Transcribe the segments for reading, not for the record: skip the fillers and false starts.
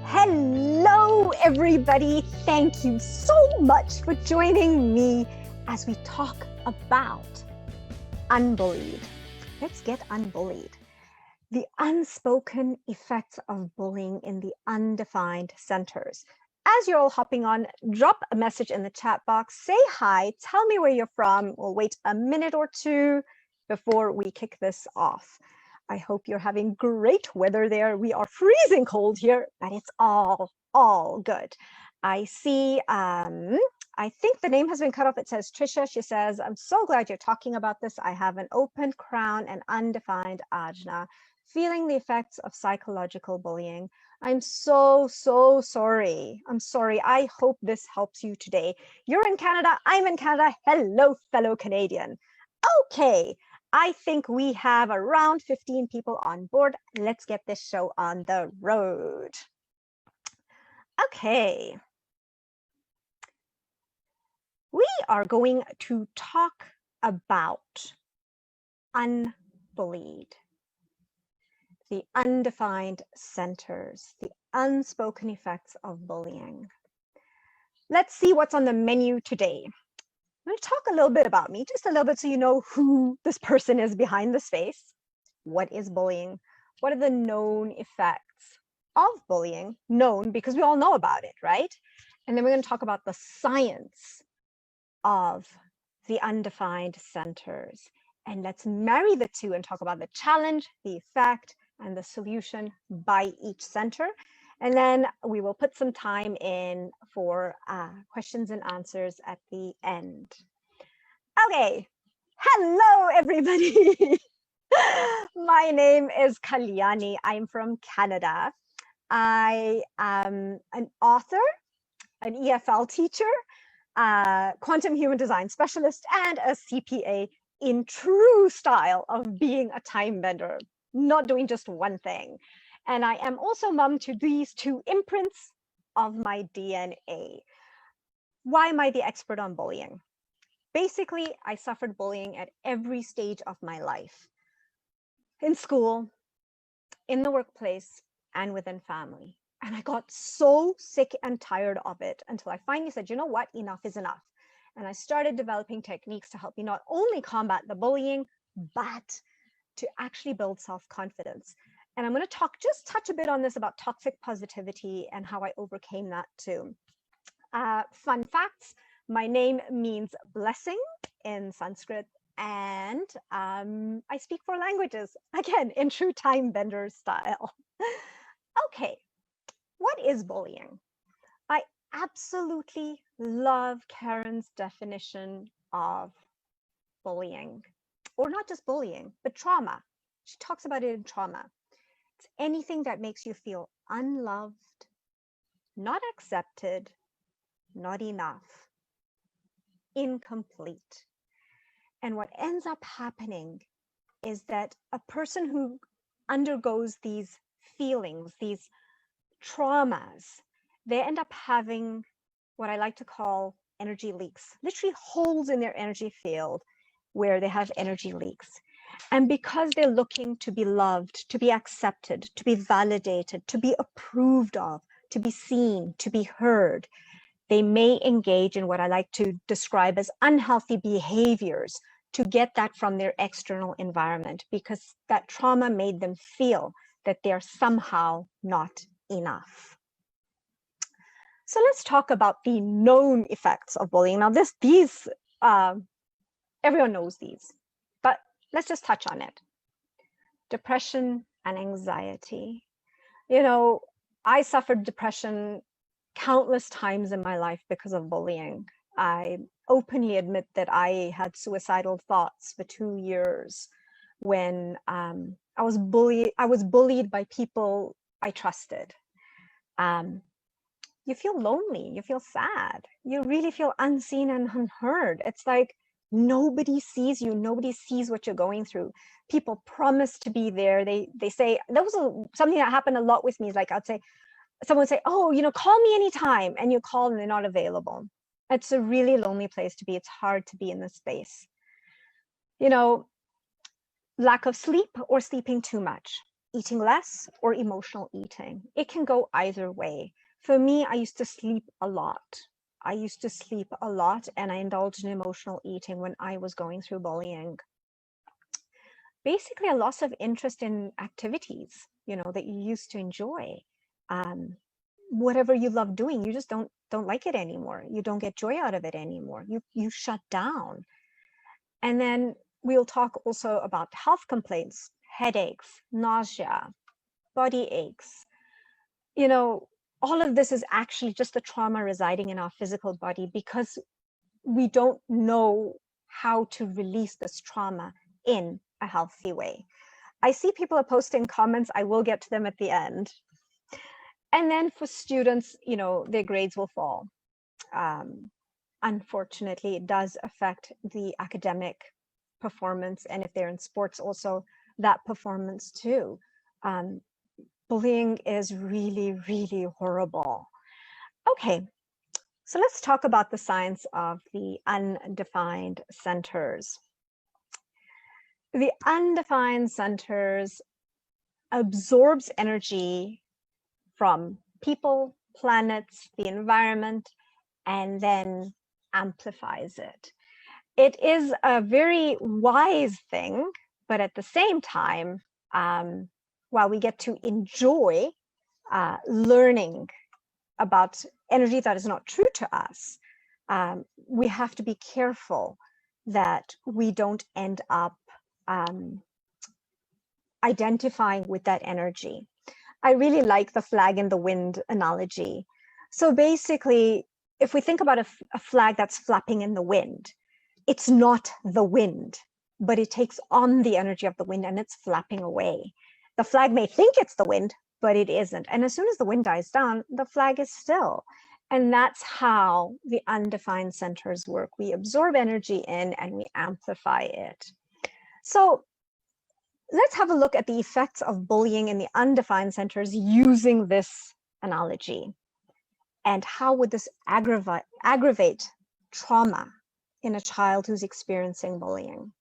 Hello, everybody. Thank you so much for joining me as we talk about Unbullied. Let's get unbullied. The unspoken effects of bullying in the undefined centers. As you're all hopping on, drop a message in the chat box, say hi, tell me where you're from. We'll wait a minute or two before we kick this off. I hope you're having great weather there. We are freezing cold here, but it's all good. I see, I think the name has been cut off. It says Trisha. She says, I'm so glad you're talking about this. I have an open crown and undefined ajna, feeling the effects of psychological bullying. I'm so sorry. I'm sorry. I hope this helps you today. You're in Canada. I'm in Canada. Hello, fellow Canadian. Okay. I think we have around 15 people on board. Let's get this show on the road. Okay. We are going to talk about Unbullied, the undefined centers, the unspoken effects of bullying. Let's see what's on the menu today. I'm going to talk a little bit about me, just a little bit so you know who this person is behind this face. What is bullying? What are the known effects of bullying? Known because we all know about it, right? And then we're going to talk about the science of the undefined centers. And let's marry the two and talk about the challenge, the effect, and the solution by each center. And then we will put some time in for questions and answers at the end. Okay, hello everybody. My name is Kalyani. I'm from Canada. I am an author, an EFL teacher, quantum human design specialist, and a CPA in true style of being a time bender, not doing just one thing. And I am also mom to these two imprints of my DNA. Why am I the expert on bullying? Basically, I suffered bullying at every stage of my life. In school, in the workplace, and within family. And I got so sick and tired of it until I finally said, you know what, enough is enough. And I started developing techniques to help me not only combat the bullying, but to actually build self-confidence. And I'm going to touch a bit on this about toxic positivity and how I overcame that too. Fun facts, my name means blessing in Sanskrit, and I speak 4 languages, again, in true time bender style. Okay, what is bullying? I absolutely love Karen's definition of bullying, or not just bullying, but trauma. She talks about it in trauma. It's anything that makes you feel unloved, not accepted, not enough, incomplete. And what ends up happening is that a person who undergoes these feelings, these traumas, they end up having what I like to call energy leaks, literally holes in their energy field where they have energy leaks. And because they're looking to be loved, to be accepted, to be validated, to be approved of, to be seen, to be heard, they may engage in what I like to describe as unhealthy behaviors to get that from their external environment, because that trauma made them feel that they're somehow not enough. So let's talk about the known effects of bullying. Now these, everyone knows these, but let's just touch on it. Depression and anxiety. You know, I suffered depression countless times in my life because of bullying. I openly admit that I had suicidal thoughts for 2 years when I was bullied by people I trusted. You feel lonely, you feel sad, you really feel unseen and unheard. It's like nobody sees you, nobody sees what you're going through. People promise to be there. They say, that was something that happened a lot with me. Like someone would say, oh, you know, call me anytime, and you call and they're not available. It's a really lonely place to be. It's hard to be in this space. You know, lack of sleep or sleeping too much, eating less or emotional eating. It can go either way. For me, I used to sleep a lot. I used to sleep a lot, and I indulged in emotional eating when I was going through bullying. Basically, a loss of interest in activities, that you used to enjoy. Whatever you love doing, you just don't like it anymore. You don't get joy out of it anymore. You shut down. And then we'll talk also about health complaints, headaches, nausea, body aches. All of this is actually just the trauma residing in our physical body because we don't know how to release this trauma in a healthy way. I see people are posting comments. I will get to them at the end. And then for students, their grades will fall. Unfortunately, it does affect the academic performance. And if they're in sports, also that performance too. Bullying is really, really horrible. Okay, so let's talk about the science of the undefined centers. The undefined centers absorbs energy from people, planets, the environment, and then amplifies it. It is a very wise thing, but at the same time, while we get to enjoy learning about energy that is not true to us, we have to be careful that we don't end up identifying with that energy. I really like the flag in the wind analogy. So basically, if we think about a flag that's flapping in the wind, it's not the wind, but it takes on the energy of the wind and it's flapping away. The flag may think it's the wind, but it isn't. And as soon as the wind dies down, the flag is still. And that's how the undefined centers work. We absorb energy in and we amplify it. So let's have a look at the effects of bullying in the undefined centers using this analogy. And how would this aggravate trauma in a child who's experiencing bullying?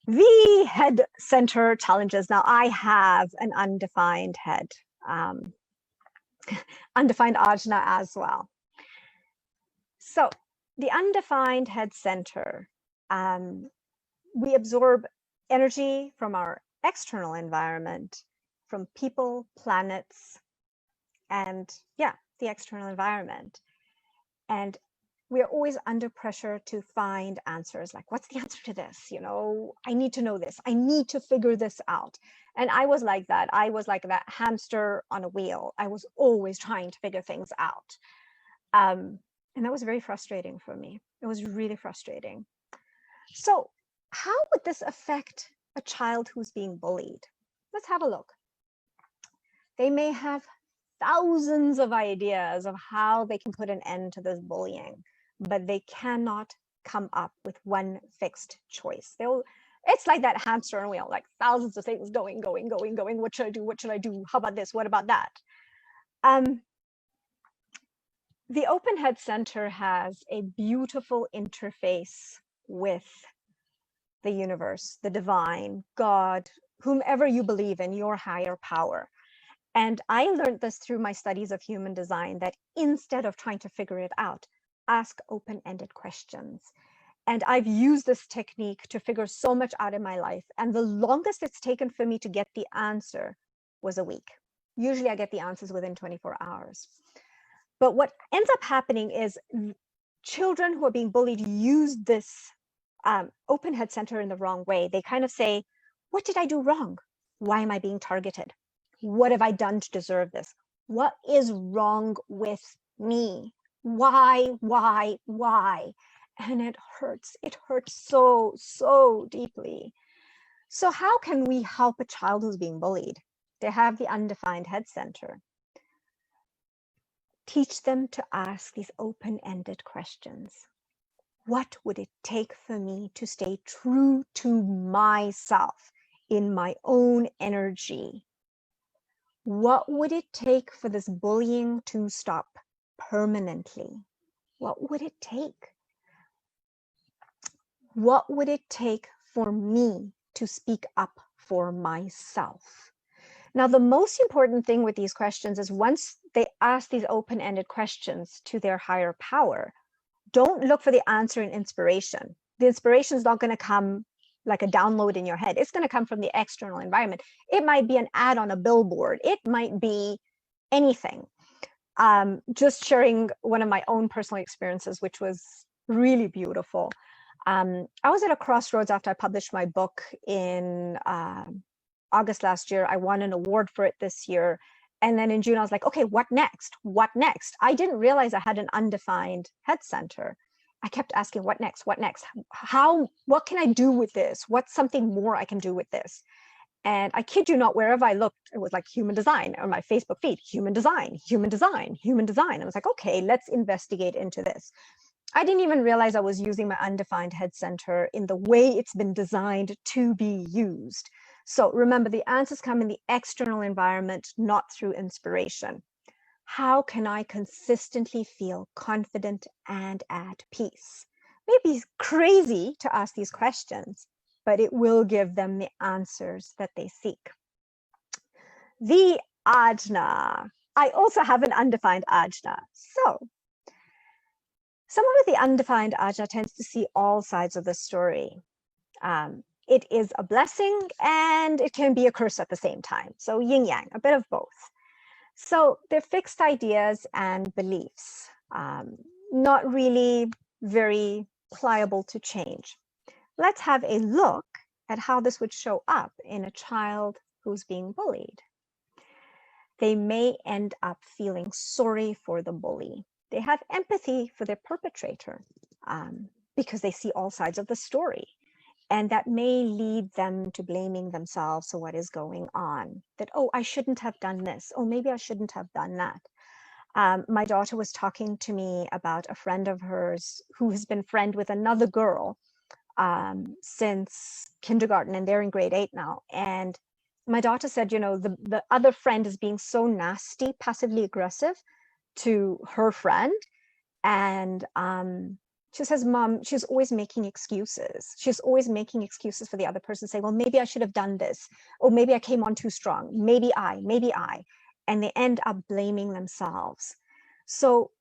The head center challenges. Now, I have an undefined head, undefined ajna as well. So the undefined head center, we absorb energy from our external environment, from people, planets, and the external environment. And we're always under pressure to find answers, like, what's the answer to this? I need to know this. I need to figure this out. And I was like that. I was like that hamster on a wheel. I was always trying to figure things out. And that was very frustrating for me. It was really frustrating. So how would this affect a child who's being bullied? Let's have a look. They may have thousands of ideas of how they can put an end to this bullying, but they cannot come up with one fixed choice. It's like that hamster on a wheel, like thousands of things going. What should I do? What should I do? How about this? What about that? The Open Head Center has a beautiful interface with the universe, the divine, God, whomever you believe in, your higher power. And I learned this through my studies of human design, that instead of trying to figure it out, ask open-ended questions. And I've used this technique to figure so much out in my life. And the longest it's taken for me to get the answer was a week. Usually I get the answers within 24 hours. But what ends up happening is children who are being bullied use this Open Head Center in the wrong way. They kind of say, what did I do wrong? Why am I being targeted? What have I done to deserve this? What is wrong with me? Why? And it hurts so, so deeply. So how can we help a child who's being bullied? They have the Undefined Head Center. Teach them to ask these open-ended questions. What would it take for me to stay true to myself in my own energy? What would it take for this bullying to stop permanently? What would it take? What would it take for me to speak up for myself? Now, the most important thing with these questions is once they ask these open-ended questions to their higher power, don't look for the answer in inspiration. The inspiration is not going to come like a download in your head. It's going to come from the external environment. It might be an ad on a billboard. It might be anything. Just sharing one of my own personal experiences, which was really beautiful. I was at a crossroads after I published my book in August last year. I won an award for it this year. And then in June, I was like, okay, what next? What next? I didn't realize I had an undefined head center. I kept asking, what next? What next? What can I do with this? What's something more I can do with this? And I kid you not, wherever I looked, it was like human design, or my Facebook feed, human design, human design, human design. I was like, okay, let's investigate into this. I didn't even realize I was using my undefined head center in the way it's been designed to be used. So remember, the answers come in the external environment, not through inspiration. How can I consistently feel confident and at peace? Maybe it's crazy to ask these questions, but it will give them the answers that they seek. The ajna. I also have an undefined ajna. So someone with the undefined ajna tends to see all sides of the story. It is a blessing and it can be a curse at the same time. So yin yang, a bit of both. So they're fixed ideas and beliefs, not really very pliable to change. Let's have a look at how this would show up in a child who's being bullied. They may end up feeling sorry for the bully. They have empathy for their perpetrator because they see all sides of the story. And that may lead them to blaming themselves for what is going on. That, oh, I shouldn't have done this. Oh, maybe I shouldn't have done that. My daughter was talking to me about a friend of hers who has been friend with another girl since kindergarten, and they're in grade 8 now. And my daughter said, you know, the other friend is being so nasty, passively aggressive to her friend. And she says, Mom, she's always making excuses. She's always making excuses for the other person, saying, well, maybe I should have done this. Or maybe I came on too strong. Maybe I. And they end up blaming themselves. So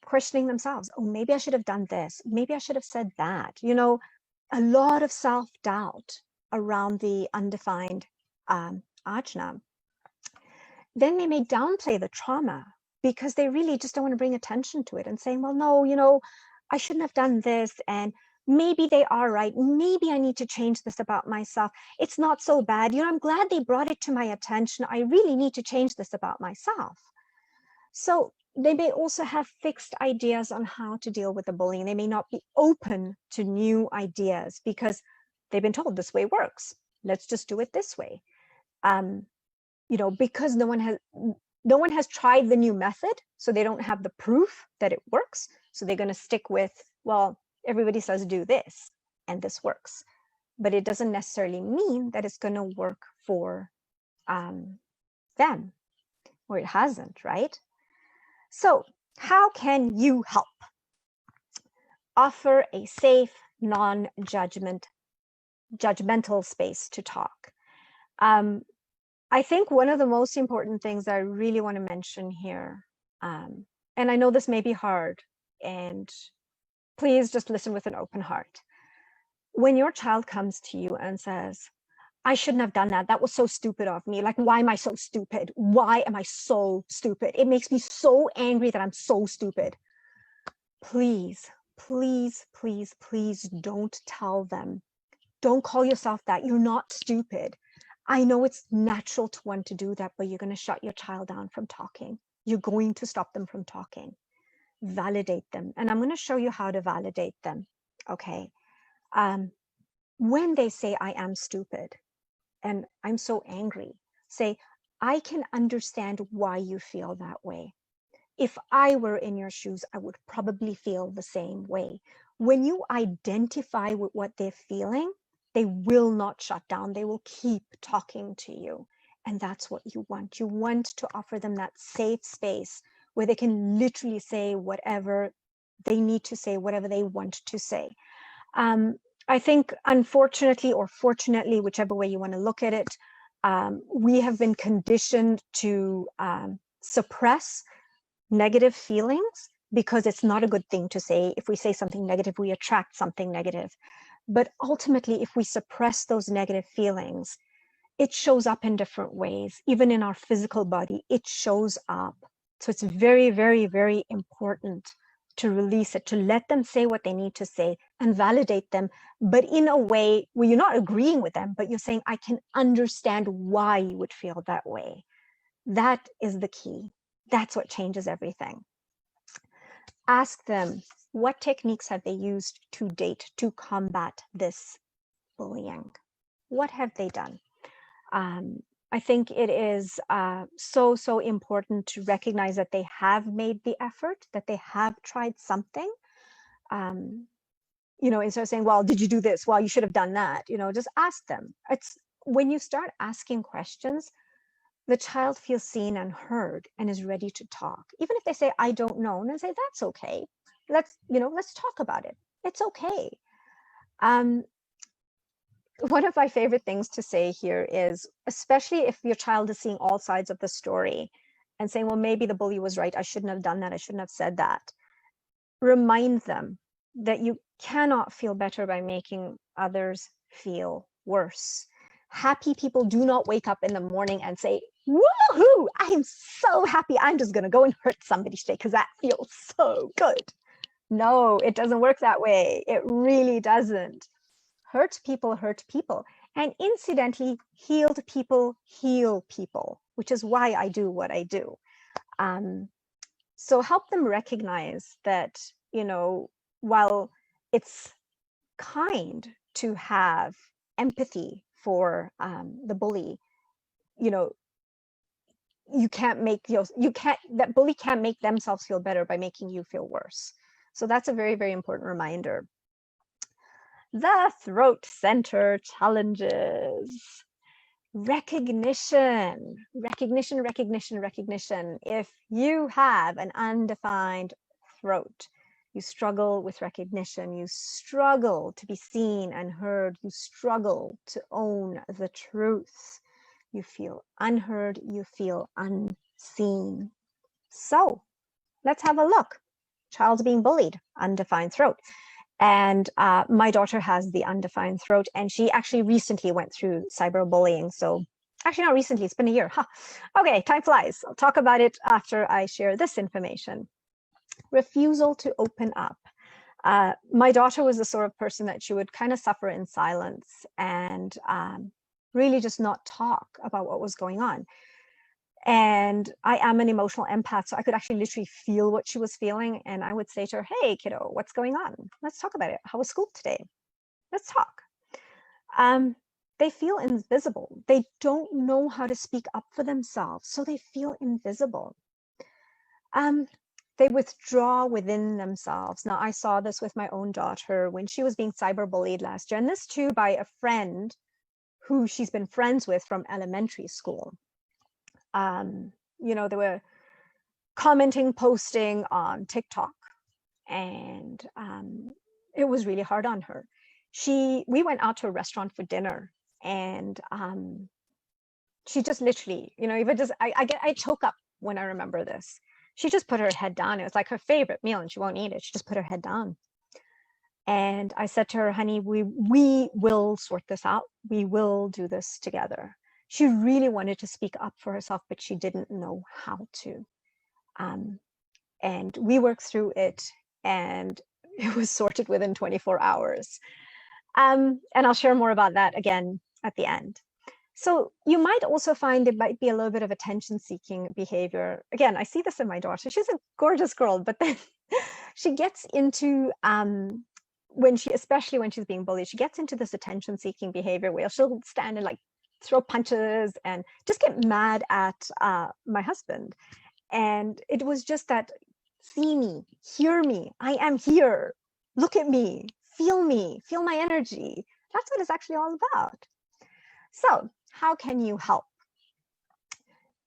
questioning themselves, oh, maybe I should have done this. Maybe I should have said that. You know, a lot of self-doubt around the undefined ajna. Then they may downplay the trauma because they really just don't want to bring attention to it and saying, well, no, you know, I shouldn't have done this. And maybe they are right. Maybe I need to change this about myself. It's not so bad. You know, I'm glad they brought it to my attention. I really need to change this about myself. So they may also have fixed ideas on how to deal with the bullying. They may not be open to new ideas because they've been told this way works. Let's just do it this way. You know, because no one has tried the new method, so they don't have the proof that it works. So they're going to stick with, well, everybody says do this, and this works. But it doesn't necessarily mean that it's going to work for them, or it hasn't, right? So how can you help? Offer a safe, non-judgmental space to talk. I think one of the most important things I really want to mention here, and I know this may be hard, and please just listen with an open heart. When your child comes to you and says, I shouldn't have done that. That was so stupid of me. Like, why am I so stupid? Why am I so stupid? It makes me so angry that I'm so stupid. Please, please, please, please don't tell them. Don't call yourself that. You're not stupid. I know it's natural to want to do that, but you're going to shut your child down from talking. You're going to stop them from talking. Validate them. And I'm going to show you how to validate them. Okay. When they say, I am stupid and I'm so angry, say, I can understand why you feel that way. If I were in your shoes, I would probably feel the same way. When you identify with what they're feeling, they will not shut down. They will keep talking to you. And that's what you want. You want to offer them that safe space where they can literally say whatever they need to say, whatever they want to say. I think, unfortunately or fortunately, whichever way you want to look at it, we have been conditioned to suppress negative feelings because it's not a good thing to say. If we say something negative, we attract something negative. But ultimately, if we suppress those negative feelings, it shows up in different ways. Even in our physical body, it shows up. So it's very, very, very important to release it, to let them say what they need to say and validate them, but in a way where you're not agreeing with them, but you're saying, I can understand why you would feel that way. That is the key. That's what changes everything. Ask them, what techniques have they used to date to combat this bullying? What have they done? I think it is so important to recognize that they have made the effort, that they have tried something. Instead of saying, well, did you do this? Well, you should have done that. Just ask them. It's when you start asking questions, the child feels seen and heard and is ready to talk. Even if they say, I don't know, and I say, that's okay. Let's talk about it. It's okay. One of my favorite things to say here is, especially if your child is seeing all sides of the story and saying, well, maybe the bully was right. I shouldn't have done that. I shouldn't have said that. Remind them that you cannot feel better by making others feel worse. Happy people do not wake up in the morning and say, woohoo, I am so happy. I'm just going to go and hurt somebody today because that feels so good. No, it doesn't work that way. It really doesn't. Hurt people hurt people. And incidentally, healed people heal people, which is why I do what I do. So help them recognize that, while it's kind to have empathy for the bully, that bully can't make themselves feel better by making you feel worse. So that's a very, very important reminder. The throat center challenges. Recognition. If you have an undefined throat, you struggle with recognition, you struggle to be seen and heard, you struggle to own the truth. You feel unheard, you feel unseen. So let's have a look. Child's being bullied, undefined throat. And my daughter has the undefined throat, and she actually recently went through cyberbullying. So actually not recently, it's been a year. Huh. Okay, time flies. I'll talk about it after I share this information. Refusal to open up. My daughter was the sort of person that she would kind of suffer in silence and really just not talk about what was going on. And I am an emotional empath, so I could actually literally feel what she was feeling. And I would say to her, hey, kiddo, what's going on? Let's talk about it. How was school today? Let's talk. They feel invisible. They don't know how to speak up for themselves, so they feel invisible. They withdraw within themselves. Now, I saw this with my own daughter when she was being cyberbullied last year, and this too by a friend who she's been friends with from elementary school. They were commenting, posting on TikTok, and it was really hard on her. We went out to a restaurant for dinner, and she just literally, even just, I choke up when I remember this. She just put her head down. It was like her favorite meal, and she won't eat it. She just put her head down. And I said to her, honey, we will sort this out. We will do this together. She really wanted to speak up for herself, but she didn't know how to. And we worked through it, and it was sorted within 24 hours. And I'll share more about that again at the end. So you might also find there might be a little bit of attention-seeking behavior. Again, I see this in my daughter. She's a gorgeous girl, but then she gets into, especially when she's being bullied, she gets into this attention-seeking behavior where she'll stand and throw punches and just get mad at my husband. And it was just that, see me, hear me, I am here, look at me, feel my energy. That's what it's actually all about. So how can you help?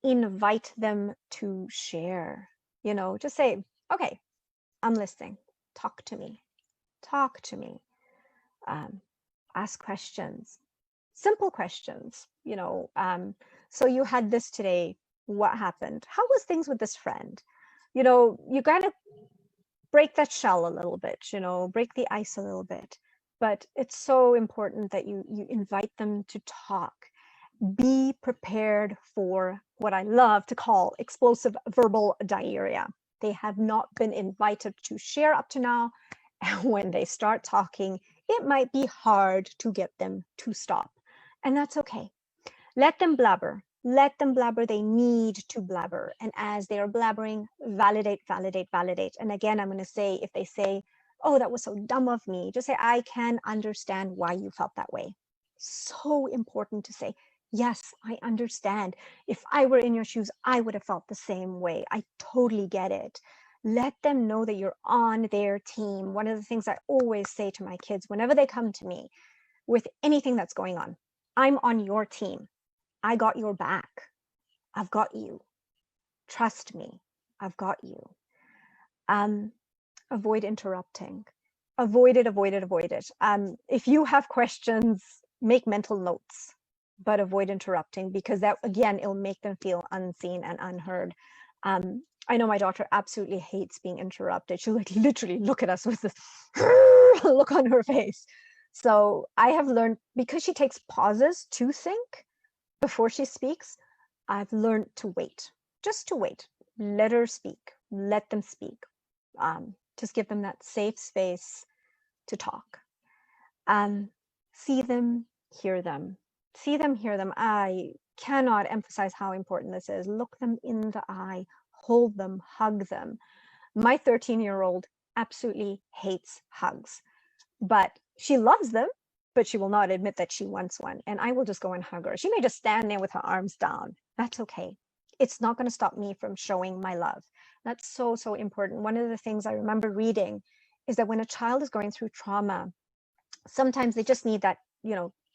Invite them to share, just say, okay, I'm listening, talk to me. Ask questions, simple questions, so you had this today, what happened? How was things with this friend? You gotta break that shell a little bit, break the ice a little bit. But it's so important that you invite them to talk. Be prepared for what I love to call explosive verbal diarrhea. They have not been invited to share up to now. And when they start talking, it might be hard to get them to stop. And that's okay. Let them blabber. Let them blabber. They need to blabber. And as they are blabbering, validate, validate, validate. And again, I'm going to say, if they say, oh, that was so dumb of me, just say, I can understand why you felt that way. So important to say, yes, I understand. If I were in your shoes, I would have felt the same way. I totally get it. Let them know that you're on their team. One of the things I always say to my kids, whenever they come to me with anything that's going on, I'm on your team. I got your back. I've got you. Trust me, I've got you. Avoid interrupting. Avoid it, avoid it, avoid it. If you have questions, make mental notes, but avoid interrupting, because that, again, it'll make them feel unseen and unheard. I know my daughter absolutely hates being interrupted. She'll literally look at us with this look on her face. So I have learned, because she takes pauses to think before she speaks, I've learned to wait, just to wait. Let her speak, let them speak. Just give them that safe space to talk. See them, hear them. See them, hear them. I cannot emphasize how important this is. Look them in the eye, hold them, hug them. My 13-year-old absolutely hates hugs, but she loves them, but she will not admit that she wants one. And I will just go and hug her. She may just stand there with her arms down. That's okay. It's not going to stop me from showing my love. That's so, so important. One of the things I remember reading is that when a child is going through trauma, sometimes they just need that,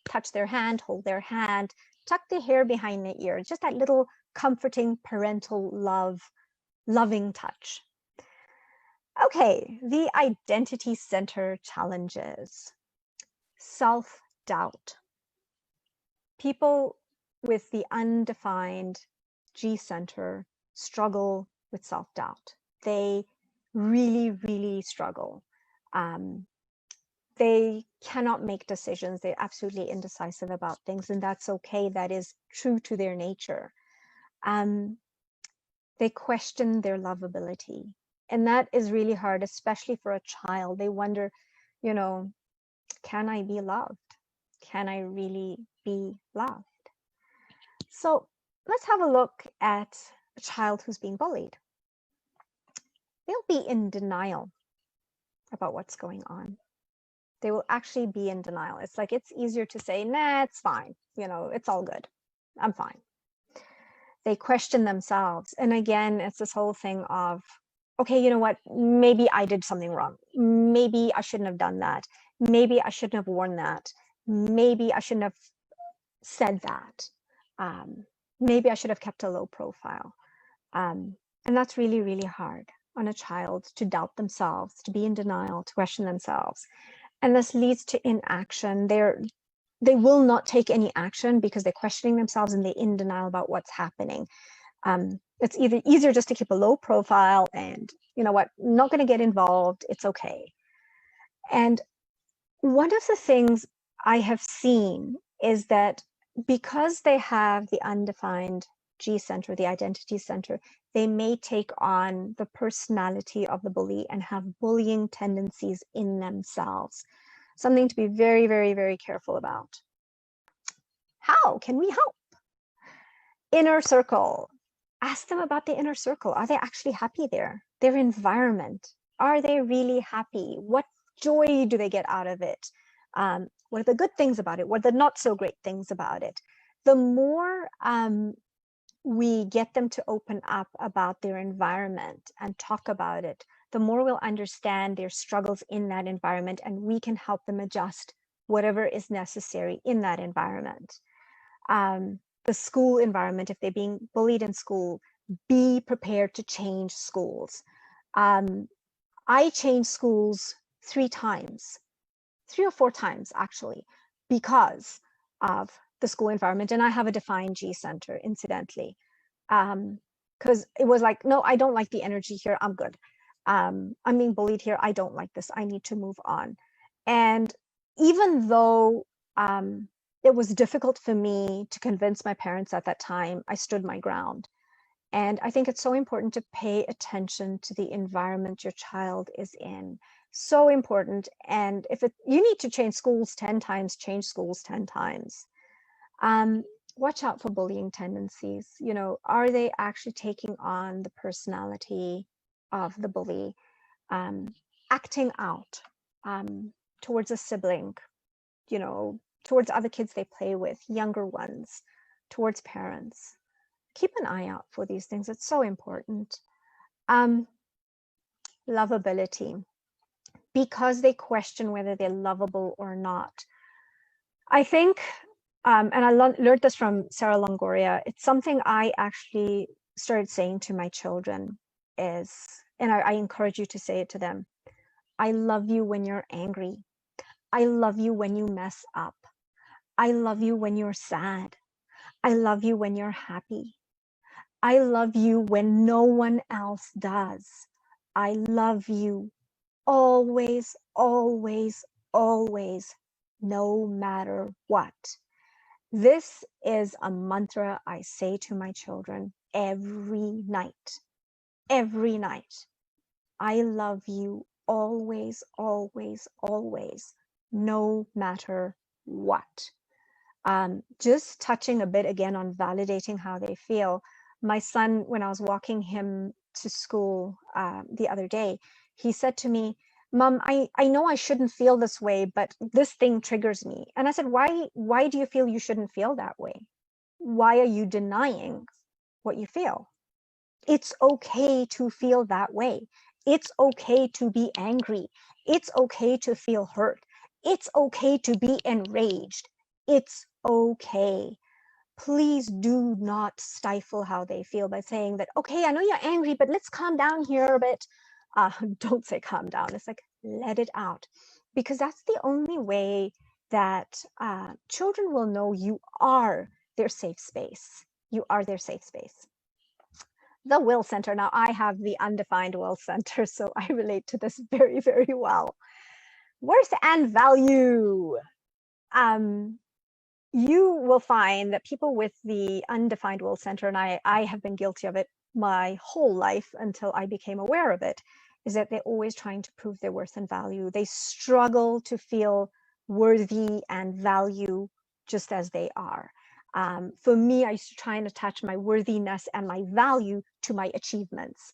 touch their hand, hold their hand, tuck their hair behind their ear, just that little comforting parental love, loving touch. Okay, the identity center challenges. Self-doubt. People with the undefined G center struggle with self-doubt. They really, really struggle. They cannot make decisions. They're absolutely indecisive about things, and that's okay. That is true to their nature. They question their lovability, and that is really hard, especially for a child. They wonder, can I be loved? Can I really be loved? So let's have a look at a child who's being bullied. They'll be in denial about what's going on. They will actually be in denial. It's like, it's easier to say, nah, it's fine. It's all good. I'm fine. They question themselves. And again, it's this whole thing of, okay, you know what? Maybe I did something wrong. Maybe I shouldn't have done that. Maybe I shouldn't have worn that. Maybe I shouldn't have said that. Maybe I should have kept a low profile. And that's really, really hard on a child, to doubt themselves, to be in denial, to question themselves. And this leads to inaction. They will not take any action because they're questioning themselves and they're in denial about what's happening. It's either easier just to keep a low profile and, you know what, not going to get involved. It's okay. And one of the things I have seen is that because they have the undefined G center, the identity center, they may take on the personality of the bully and have bullying tendencies in themselves. Something to be very, very, very careful about. How can we help? Inner circle. Ask them about the inner circle. Are they actually happy there? Their environment. Are they really happy? What joy do they get out of it? What are the good things about it? What are the not so great things about it? The more we get them to open up about their environment and talk about it, the more we'll understand their struggles in that environment, and we can help them adjust whatever is necessary in that environment. The school environment, if they're being bullied in school, be prepared to change schools. I changed schools 3 times. 3 or 4 times actually, because of the school environment. And I have a defined G center, incidentally, because it was like, no, I don't like the energy here. I'm good. I'm being bullied here. I don't like this. I need to move on. And even though it was difficult for me to convince my parents at that time, I stood my ground. And I think it's so important to pay attention to the environment your child is in. So important. And if you need to change schools 10 times, change schools 10 times. Watch out for bullying tendencies. You know, are they actually taking on the personality of the bully, acting out towards a sibling, you know, towards other kids they play with, younger ones, towards parents. Keep an eye out for these things. It's so important. Lovability, because they question whether they're lovable or not. I think, and I learned this from Sarah Longoria, it's something I actually started saying to my children is, and I encourage you to say it to them, I love you when you're angry. I love you when you mess up. I love you when you're sad. I love you when you're happy. I love you when no one else does. I love you always, always, always, no matter what. This is a mantra I say to my children every night. Every night. I love you always, always, always, no matter what. Just touching a bit again on validating how they feel. My son, when I was walking him to school the other day, he said to me, Mom, I know I shouldn't feel this way, but this thing triggers me. And I said, why do you feel you shouldn't feel that way? Why are you denying what you feel? It's okay to feel that way. It's okay to be angry. It's okay to feel hurt. It's okay to be enraged. It's okay. Please do not stifle how they feel by saying that, okay, I know you're angry, but let's calm down here a bit. Don't say calm down. It's like, let it out. Because that's the only way that children will know you are their safe space. You are their safe space. The will center. Now, I have the undefined will center, so I relate to this very, very well. Worth and value. You will find that people with the undefined will center, and I have been guilty of it my whole life until I became aware of it, is that they're always trying to prove their worth and value. They struggle to feel worthy and value just as they are. For me, I used to try and attach my worthiness and my value to my achievements.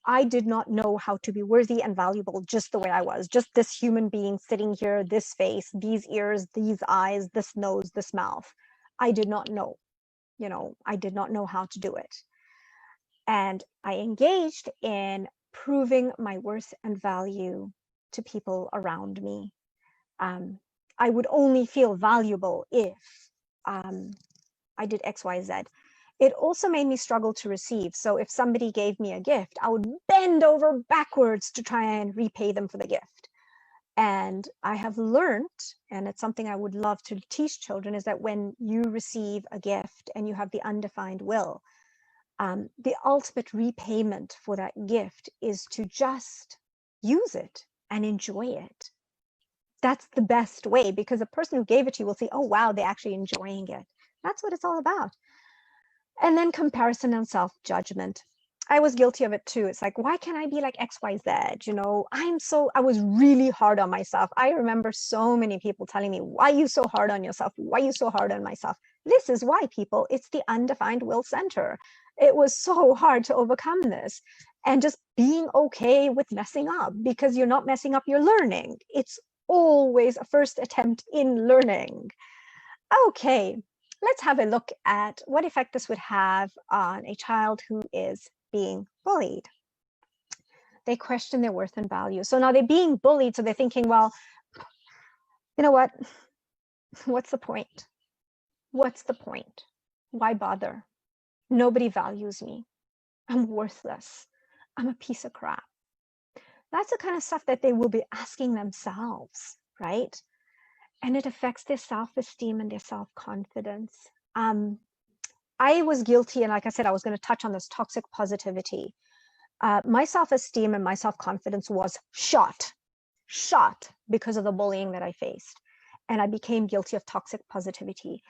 I did not know how to be worthy and valuable just the way I was, just this human being sitting here, this face, these ears, these eyes, this nose, this mouth. I did not know, I did not know how to do it. And I engaged in proving my worth and value to people around me. I would only feel valuable if I did X, Y, Z. It also made me struggle to receive. So if somebody gave me a gift, I would bend over backwards to try and repay them for the gift. And I have learned, and it's something I would love to teach children, is that when you receive a gift and you have the undefined will, the ultimate repayment for that gift is to just use it and enjoy it. That's the best way, because the person who gave it to you will say, oh, wow, they're actually enjoying it. That's what it's all about. And then comparison and self-judgment. I was guilty of it too. It's like, why can't I be like XYZ? I was really hard on myself. I remember so many people telling me, why are you so hard on yourself? Why are you so hard on myself? This is why, people. It's the undefined will center. It was so hard to overcome this. And just being okay with messing up, because you're not messing up, you're learning. It's always a first attempt in learning. Okay, let's have a look at what effect this would have on a child who is being bullied. They question their worth and value. So now they're being bullied, so they're thinking, well, you know what? What's the point? What's the point? Why bother? Nobody values me. I'm worthless. I'm a piece of crap. That's the kind of stuff that they will be asking themselves right? And it affects their self-esteem and their self-confidence. I was guilty, and like I said, I was going to touch on this toxic positivity. My self-esteem and my self-confidence was shot because of the bullying that I faced. And I became guilty of toxic positivity.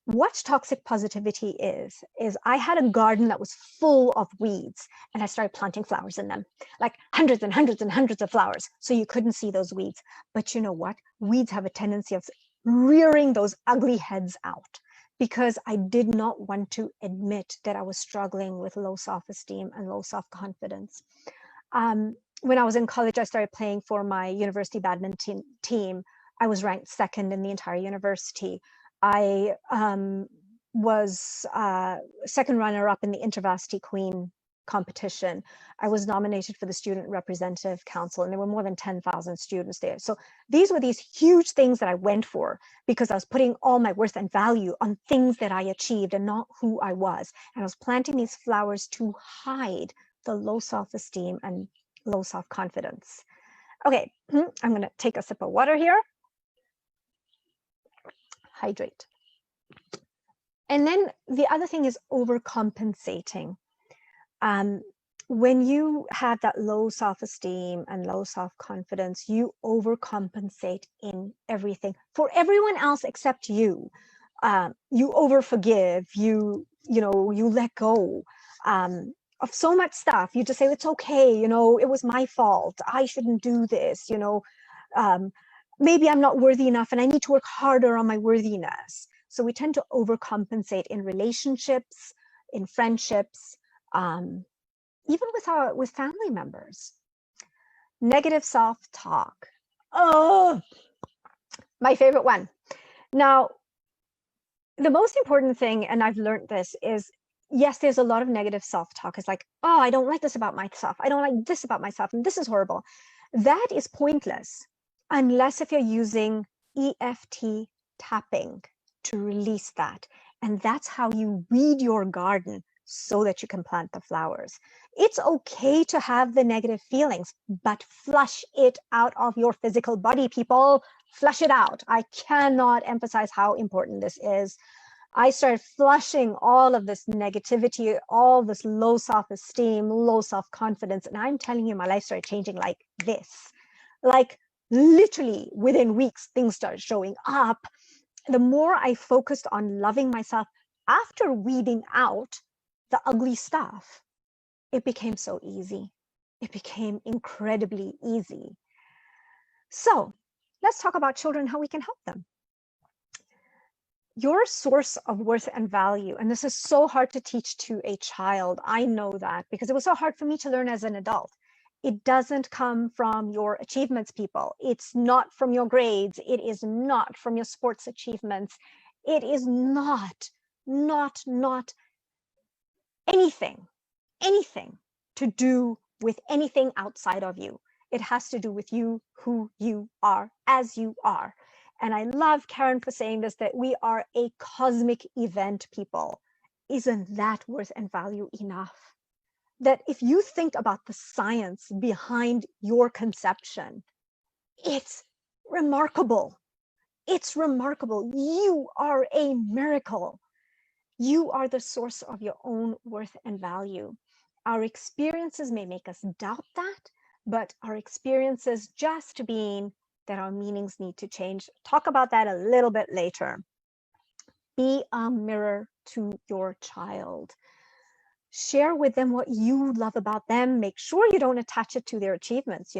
What toxic positivity is I had a garden that was full of weeds, and I started planting flowers in them, like hundreds and hundreds and hundreds of flowers. So you couldn't see those weeds. But you know what? Weeds have a tendency of rearing those ugly heads out, because I did not want to admit that I was struggling with low self-esteem and low self-confidence. When I was in college, I started playing for my university badminton team. I was ranked second in the entire university. I was second runner-up in the InterVarsity Queen competition. I was nominated for the Student Representative Council, and there were more than 10,000 students there. So these were these huge things that I went for, because I was putting all my worth and value on things that I achieved and not who I was. And I was planting these flowers to hide the low self-esteem and low self-confidence. Okay, I'm going to take a sip of water here. Hydrate. And then the other thing is overcompensating. When you have that low self-esteem and low self-confidence, you overcompensate in everything for everyone else except you. You overforgive, you let go of so much stuff. You just say, it's okay, it was my fault. I shouldn't do this, maybe I'm not worthy enough and I need to work harder on my worthiness. So we tend to overcompensate in relationships, in friendships, even with family members. Negative self-talk. Oh, my favorite one. Now, the most important thing, and I've learned this, is yes, there's a lot of negative self-talk. It's like, oh, I don't like this about myself. I don't like this about myself, and this is horrible. That is pointless, unless if you're using EFT tapping to release that. And that's how you weed your garden so that you can plant the flowers. It's okay to have the negative feelings, but flush it out of your physical body, people. Flush it out. I cannot emphasize how important this is. I started flushing all of this negativity, all this low self-esteem, low self-confidence. And I'm telling you, my life started changing like this. Like literally within weeks, things started showing up. The more I focused on loving myself after weeding out the ugly stuff, it became so easy. It became incredibly easy. So let's talk about children, how we can help them. Your source of worth and value, and this is so hard to teach to a child. I know that because it was so hard for me to learn as an adult. It doesn't come from your achievements, people. It's not from your grades. It is not from your sports achievements. It is not anything to do with anything outside of you. It has to do with you, who you are, as you are. And I love Karen for saying this, that we are a cosmic event, people. Isn't that worth and value enough? That if you think about the science behind your conception, it's remarkable. It's remarkable. You are a miracle. You are the source of your own worth and value. Our experiences may make us doubt that, but our experiences just mean that our meanings need to change. Talk about that a little bit later. Be a mirror to your child. Share with them what you love about them. Make sure you don't attach it to their achievements.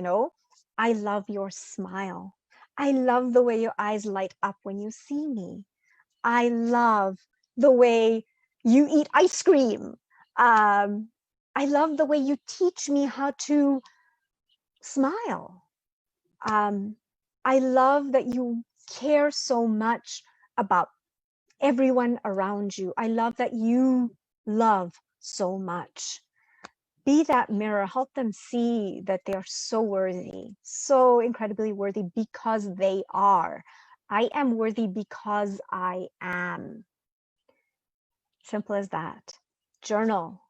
I love your smile. I love the way your eyes light up when you see me. I love the way you eat ice cream. I love the way you teach me how to smile. I love that you care so much about everyone around you. I love that you love so much. Be that mirror. Help them see that they are so worthy, so incredibly worthy, because they are. I am worthy because I am. Simple as that. Journal.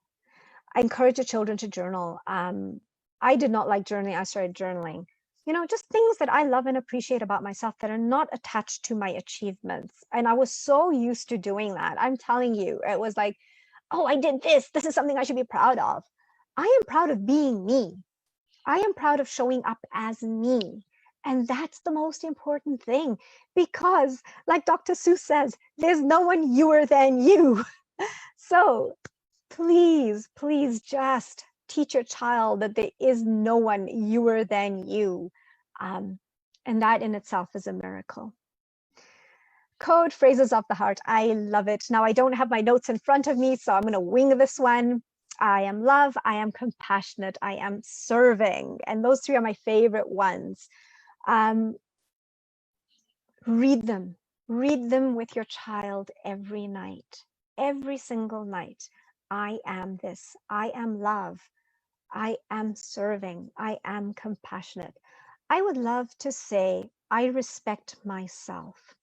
I encourage your children to journal. I did not like journaling. I started journaling. just things that I love and appreciate about myself that are not attached to my achievements. And I was so used to doing that. I'm telling you, it was like, oh, I did this. This is something I should be proud of. I am proud of being me. I am proud of showing up as me. And that's the most important thing, because like Dr. Seuss says, there's no one youer than you. So please, please just teach your child that there is no one youer than you. And that in itself is a miracle. Code phrases of the heart. I love it. Now I don't have my notes in front of me, so I'm going to wing this one. I am love, I am compassionate, I am serving. And those three are my favorite ones. Read them with your child every night, every single night. I am this, I am love, I am serving, I am compassionate. I would love to say, I respect myself.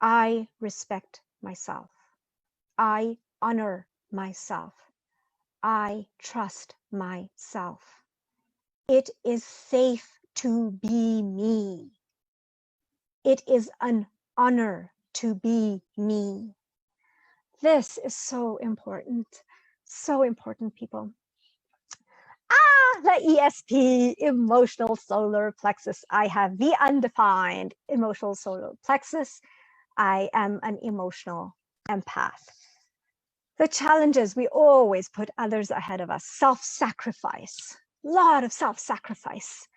I respect myself. I honor myself. I trust myself. It is safe to be me. It is an honor to be me. This is so important, people. The ESP, emotional solar plexus. I have the undefined emotional solar plexus. I am an emotional empath. The challenge is we always put others ahead of us. Self-sacrifice, a lot of self-sacrifice.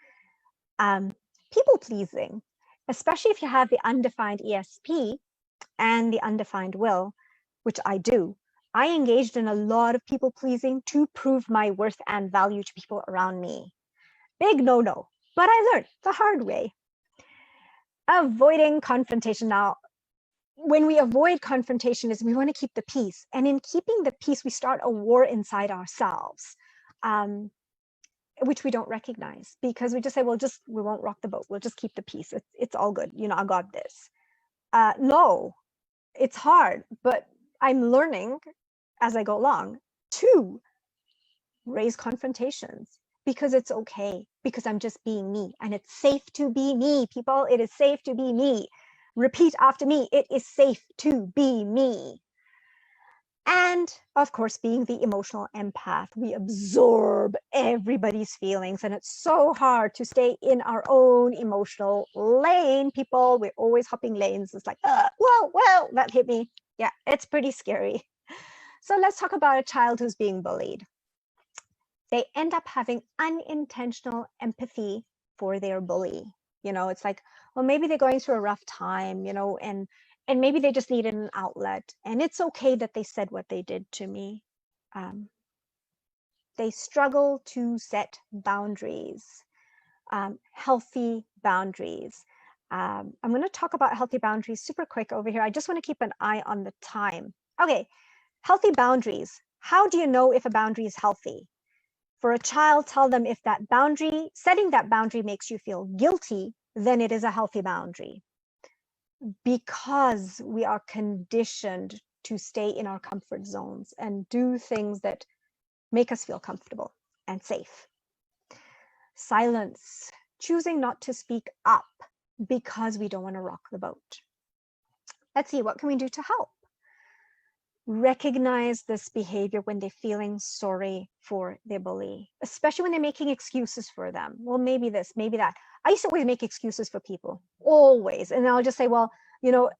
People-pleasing, especially if you have the undefined ESP and the undefined will, which I do. I engaged in a lot of people-pleasing to prove my worth and value to people around me. Big no-no, but I learned the hard way. Avoiding confrontation. Now, when we avoid confrontation is we want to keep the peace. And in keeping the peace, we start a war inside ourselves, which we don't recognize, because we just say, well, we won't rock the boat. We'll just keep the peace. It's all good. I got this. No, it's hard, but I'm learning as I go along to raise confrontations, because it's okay, because I'm just being me, and it's safe to be me, people. It is safe to be me. Repeat after me. It is safe to be me. And of course, being the emotional empath, we absorb everybody's feelings, and it's so hard to stay in our own emotional lane, people. We're always hopping lanes. It's like, well, that hit me. Yeah, it's pretty scary. So let's talk about a child who's being bullied. They end up having unintentional empathy for their bully. It's like, well, maybe they're going through a rough time, and maybe they just needed an outlet. And it's okay that they said what they did to me. They struggle to set boundaries, healthy boundaries. I'm going to talk about healthy boundaries super quick over here. I just want to keep an eye on the time. Okay, healthy boundaries. How do you know if a boundary is healthy? For a child, tell them if setting that boundary makes you feel guilty, then it is a healthy boundary. Because we are conditioned to stay in our comfort zones and do things that make us feel comfortable and safe. Silence, choosing not to speak up because we don't want to rock the boat. Let's see, what can we do to help? Recognize this behavior when they're feeling sorry for their bully, especially when they're making excuses for them. Well, maybe this, maybe that. I used to always make excuses for people, always. And I'll just say, well,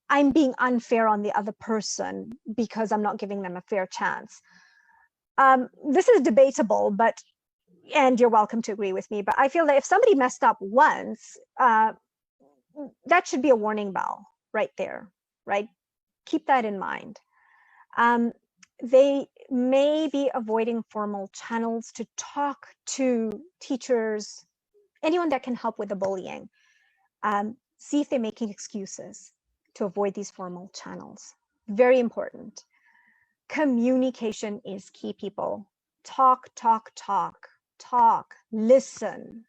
I'm being unfair on the other person because I'm not giving them a fair chance. This is debatable, and you're welcome to agree with me, but I feel that if somebody messed up once, that should be a warning bell right there, right? Keep that in mind. They may be avoiding formal channels to talk to teachers, anyone that can help with the bullying. See if they're making excuses to avoid these formal channels. Very important. Communication is key, people. Talk, listen.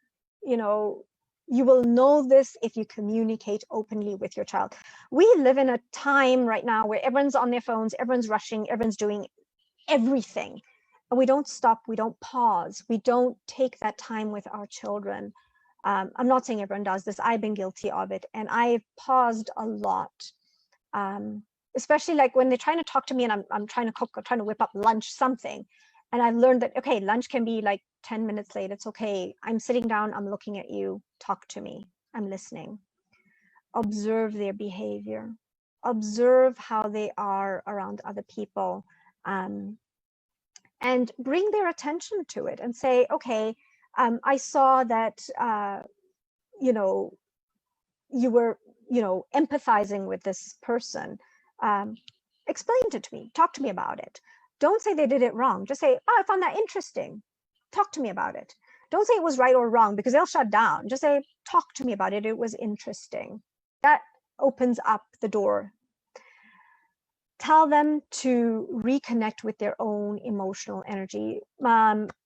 You will know this if you communicate openly with your child. We live in a time right now where everyone's on their phones, everyone's rushing, everyone's doing everything. And we don't stop, we don't pause, we don't take that time with our children. I'm not saying everyone does this. I've been guilty of it. And I've paused a lot, especially like when they're trying to talk to me and I'm trying to cook or trying to whip up lunch, something. And I've learned that, okay, lunch can be like 10 minutes late. It's okay. I'm sitting down. I'm looking at you. Talk to me. I'm listening. Observe their behavior. Observe how they are around other people. And bring their attention to it and say, okay, I saw that, you know, you were, you know, empathizing with this person. Explain it to me. Talk to me about it. Don't say they did it wrong. Just say, oh, I found that interesting. Talk to me about it. Don't say it was right or wrong because they'll shut down. Just say, talk to me about it. It was interesting. That opens up the door. Tell them to reconnect with their own emotional energy.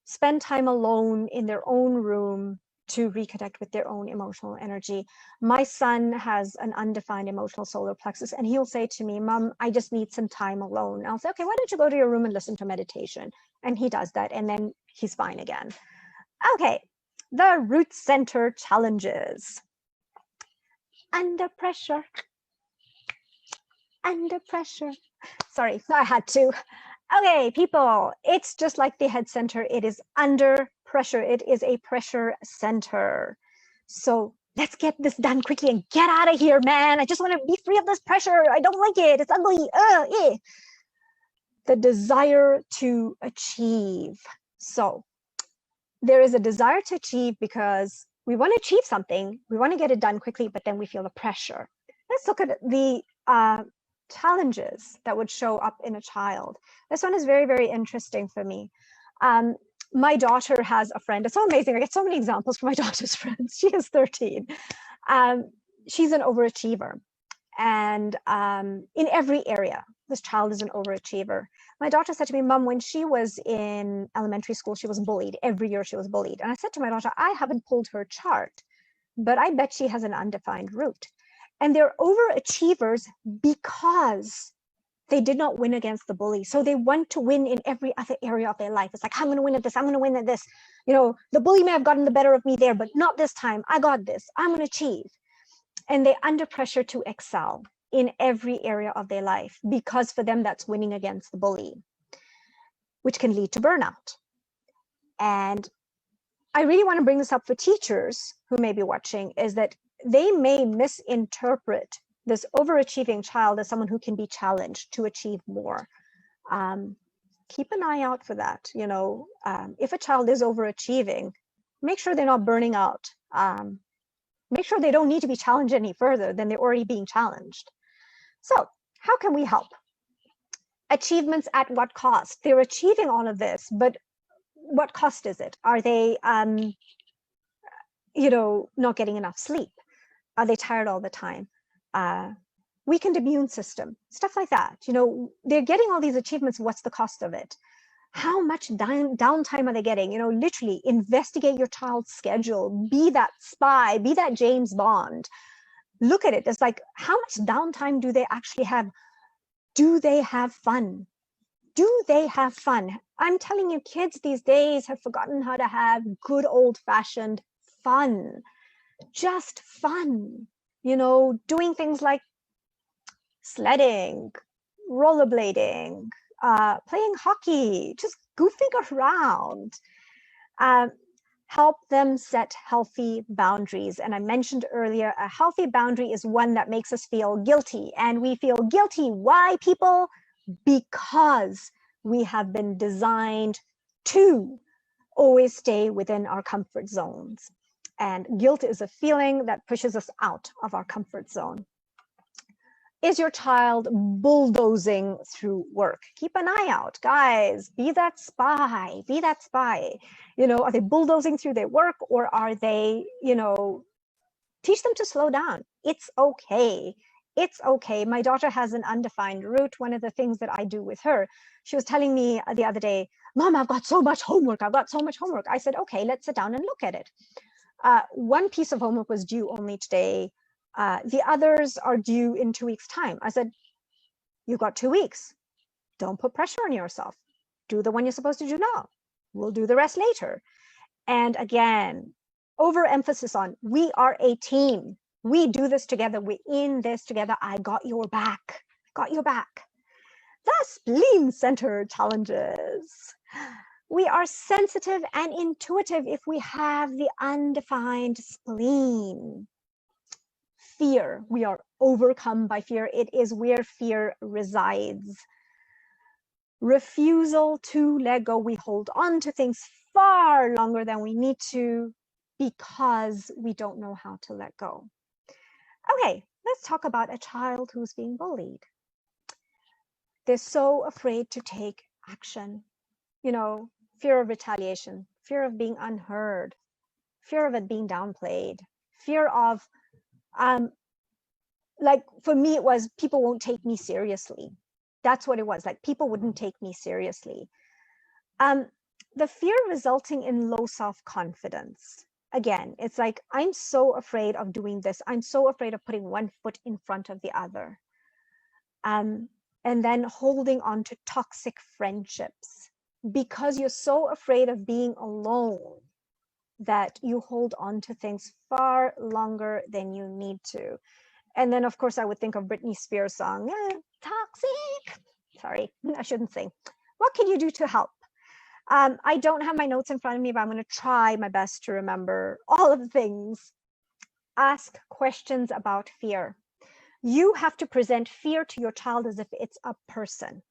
Spend time alone in their own room to reconnect with their own emotional energy. My son has an undefined emotional solar plexus, and he'll say to me, Mom, I just need some time alone. I'll say, okay, why don't you go to your room and listen to meditation? And he does that, and then he's fine again. Okay, the root center challenges. Under pressure. Under pressure. Sorry, I had to. Okay, people, it's just like the head center. It is under pressure. It is a pressure center. So let's get this done quickly and get out of here, man. I just want to be free of this pressure. I don't like it. It's ugly. The desire to achieve. So there is a desire to achieve because we want to achieve something. We want to get it done quickly, but then we feel the pressure. Let's look at the challenges that would show up in a child. This one is very, very interesting for me. My daughter has a friend. It's so amazing. I get so many examples from my daughter's friends. She is 13. She's an overachiever. And in every area, this child is an overachiever. My daughter said to me, Mom, when she was in elementary school, she was bullied. Every year she was bullied. And I said to my daughter, I haven't pulled her chart, but I bet she has an undefined root. And they're overachievers because they did not win against the bully. So they want to win in every other area of their life. It's like, I'm going to win at this. I'm going to win at this. You know, the bully may have gotten the better of me there, but not this time. I got this. I'm going to achieve. And they're under pressure to excel in every area of their life because for them, that's winning against the bully, which can lead to burnout. And I really want to bring this up for teachers who may be watching, is that they may misinterpret this overachieving child as someone who can be challenged to achieve more. Keep an eye out for that. You know, if a child is overachieving, make sure they're not burning out. Make sure they don't need to be challenged any further than they're already being challenged. So how can we help? Achievements at what cost? They're achieving all of this, but what cost is it? Are they, you know, not getting enough sleep? Are they tired all the time? Weakened immune system, stuff like that. You know, they're getting all these achievements. What's the cost of it? How much downtime are they getting? You know, literally investigate your child's schedule. Be that spy, be that James Bond. Look at it. It's like, how much downtime do they actually have? Do they have fun? Do they have fun? I'm telling you, kids these days have forgotten how to have good old-fashioned fun. Just fun. You know, doing things like sledding, rollerblading, playing hockey, just goofing around. Help them set healthy boundaries. And I mentioned earlier, a healthy boundary is one that makes us feel guilty. And we feel guilty. Why, people? Because we have been designed to always stay within our comfort zones. And guilt is a feeling that pushes us out of our comfort zone. Is your child bulldozing through work? Keep an eye out, guys. Be that spy. Be that spy. You know, are they bulldozing through their work, or are they, you know, teach them to slow down? It's okay. It's okay. My daughter has an undefined root. One of the things that I do with her, she was telling me the other day, Mom, I've got so much homework. I've got so much homework. I said, okay, let's sit down and look at it. One piece of homework was due only today. The others are due in 2 weeks' time. I said, you've got 2 weeks. Don't put pressure on yourself. Do the one you're supposed to do now. We'll do the rest later. And again, overemphasis on, we are a team. We do this together. We're in this together. I got your back. Got your back. The spleen center challenges. We are sensitive and intuitive if we have the undefined spleen. Fear. We are overcome by fear. It is where fear resides. Refusal to let go. We hold on to things far longer than we need to because we don't know how to let go. Okay, let's talk about a child who's being bullied. They're so afraid to take action. You know, fear of retaliation, fear of being unheard, fear of it being downplayed, fear of, like for me, it was people won't take me seriously. That's what it was, like people wouldn't take me seriously. The fear resulting in low self-confidence. Again, it's like, I'm so afraid of doing this. I'm so afraid of putting one foot in front of the other. And then holding on to toxic friendships because you're so afraid of being alone that you hold on to things far longer than you need to. And then, of course, I would think of Britney Spears' song, Toxic. Sorry, I shouldn't sing. What can you do to help? I don't have my notes in front of me, but I'm going to try my best to remember all of the things. Ask questions about fear. You have to present fear to your child as if it's a person.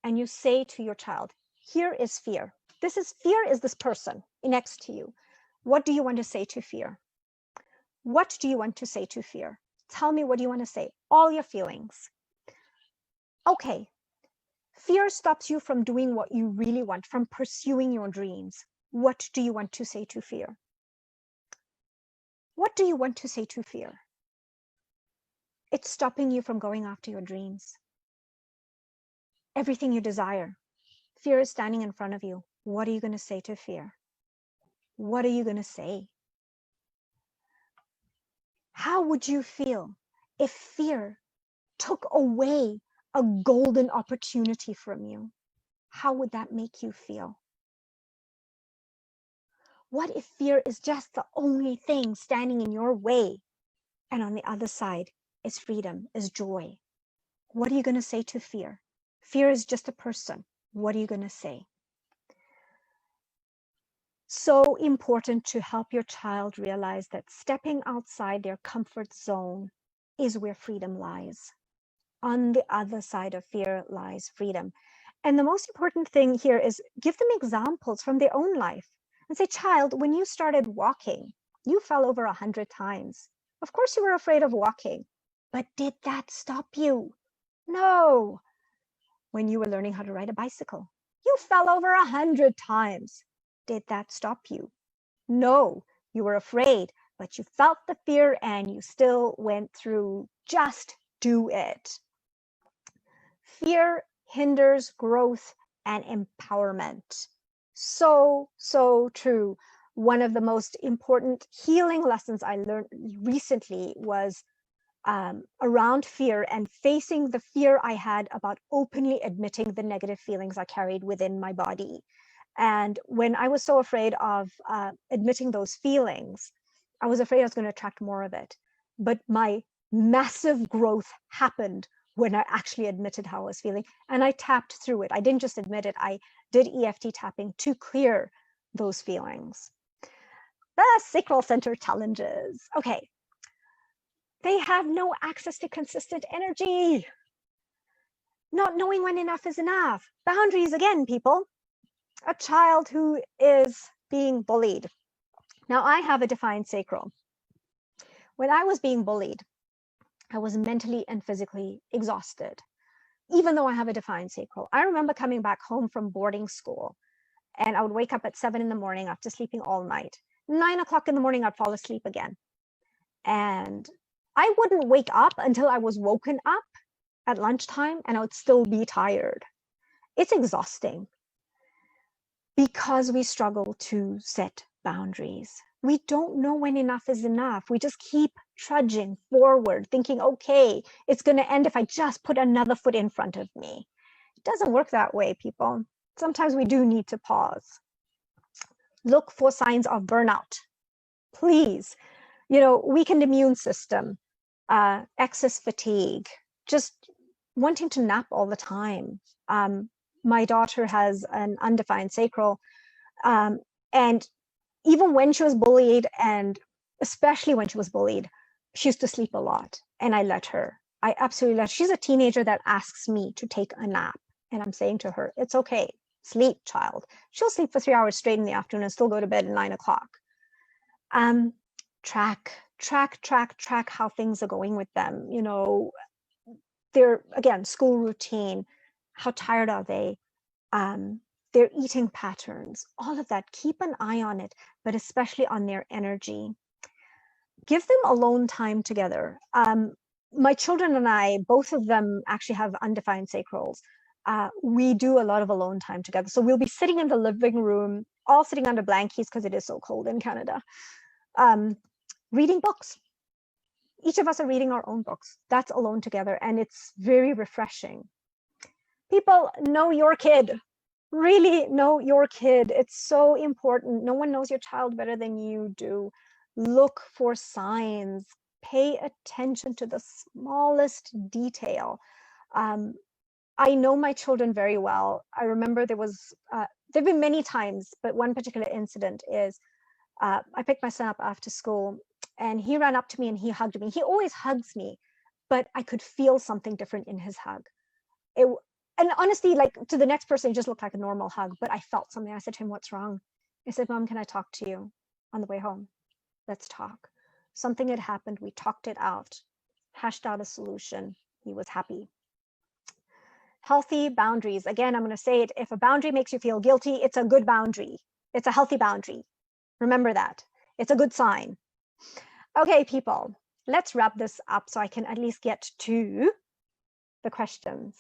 And you say to your child, here is fear. Fear is this person next to you. What do you want to say to fear? What do you want to say to fear? Tell me, what do you want to say? All your feelings. Okay. Fear stops you from doing what you really want, from pursuing your dreams. What do you want to say to fear? What do you want to say to fear? It's stopping you from going after your dreams. Everything you desire. Fear is standing in front of you. What are you going to say to fear? What are you going to say? How would you feel if fear took away a golden opportunity from you? How would that make you feel? What if fear is just the only thing standing in your way, and on the other side is freedom, is joy? What are you going to say to fear? Fear is just a person. What are you going to say? So important to help your child realize that stepping outside their comfort zone is where freedom lies. On the other side of fear lies freedom. And the most important thing here is give them examples from their own life and say, child, when you started walking, you fell over 100 times. Of course you were afraid of walking, but did that stop you? No. When you were learning how to ride a bicycle, you fell over 100 times. Did that stop you? No. You were afraid, but you felt the fear and you still went through. Just do it. Fear hinders growth and empowerment. So, so true. One of the most important healing lessons I learned recently was around fear and facing the fear I had about openly admitting the negative feelings I carried within my body. And when I was so afraid of admitting those feelings, I was afraid I was going to attract more of it. But my massive growth happened when I actually admitted how I was feeling, and I tapped through it. I didn't just admit it, I did EFT tapping to clear those feelings. The sacral center challenges. Okay. They have no access to consistent energy. Not knowing when enough is enough. Boundaries again, people. A child who is being bullied. Now, I have a defined sacral. When I was being bullied, I was mentally and physically exhausted, even though I have a defined sacral. I remember coming back home from boarding school, and I would wake up at 7 in the morning after sleeping all night. 9 o'clock in the morning, I'd fall asleep again. And I wouldn't wake up until I was woken up at lunchtime, and I would still be tired. It's exhausting because we struggle to set boundaries. We don't know when enough is enough. We just keep trudging forward, thinking, okay, it's going to end if I just put another foot in front of me. It doesn't work that way, people. Sometimes we do need to pause. Look for signs of burnout. please. You know, weakened immune system, excess fatigue, just wanting to nap all the time. My daughter has an undefined sacral, and even when she was bullied, and especially when she was bullied, she used to sleep a lot, and I let her. I absolutely let her. She's a teenager that asks me to take a nap, and I'm saying to her, it's okay, sleep, child. She'll sleep for 3 hours straight in the afternoon and still go to bed at 9 o'clock. Track how things are going with them. You know, their, again, school routine, how tired are they, their eating patterns, all of that. Keep an eye on it, but especially on their energy. Give them alone time together. My children and I, both of them actually have undefined sacrals. We do a lot of alone time together. So we'll be sitting in the living room, all sitting under blankets because it is so cold in Canada, reading books. Each of us are reading our own books. That's alone together, and it's very refreshing. People, know your kid. Really know your kid. It's so important. No one knows your child better than you do. Look for signs. Pay attention to the smallest detail. I know my children very well. I remember there've been many times, but one particular incident is, I picked my son up after school, and he ran up to me and he hugged me. He always hugs me, but I could feel something different in his hug. And honestly, like, to the next person, it just looked like a normal hug, but I felt something. I said to him, what's wrong? I said, Mom, can I talk to you on the way home? Let's talk. Something had happened. We talked it out, hashed out a solution. He was happy. Healthy boundaries. Again, I'm going to say it. If a boundary makes you feel guilty, it's a good boundary. It's a healthy boundary. Remember that. It's a good sign. Okay, people, let's wrap this up so I can at least get to the questions.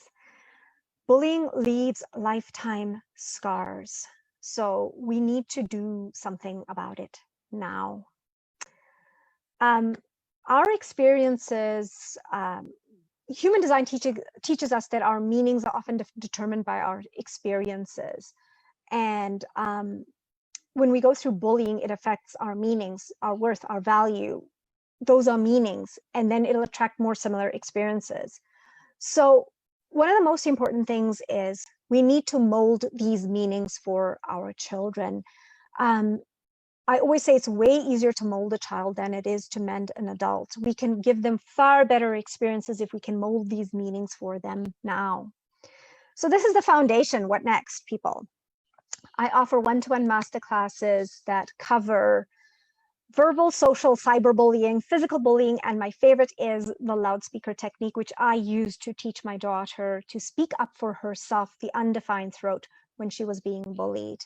Bullying leaves lifetime scars. So we need to do something about it now. Our experiences, human design teaches us that our meanings are often determined by our experiences. And when we go through bullying, it affects our meanings, our worth, our value. Those are meanings, and then it'll attract more similar experiences. So one of the most important things is we need to mold these meanings for our children. I always say it's way easier to mold a child than it is to mend an adult. We can give them far better experiences if we can mold these meanings for them now. So this is the foundation. What next, people? I offer one-to-one masterclasses that cover verbal, social, cyberbullying, physical bullying, and my favorite is the loudspeaker technique, which I used to teach my daughter to speak up for herself, the undefined throat, when she was being bullied.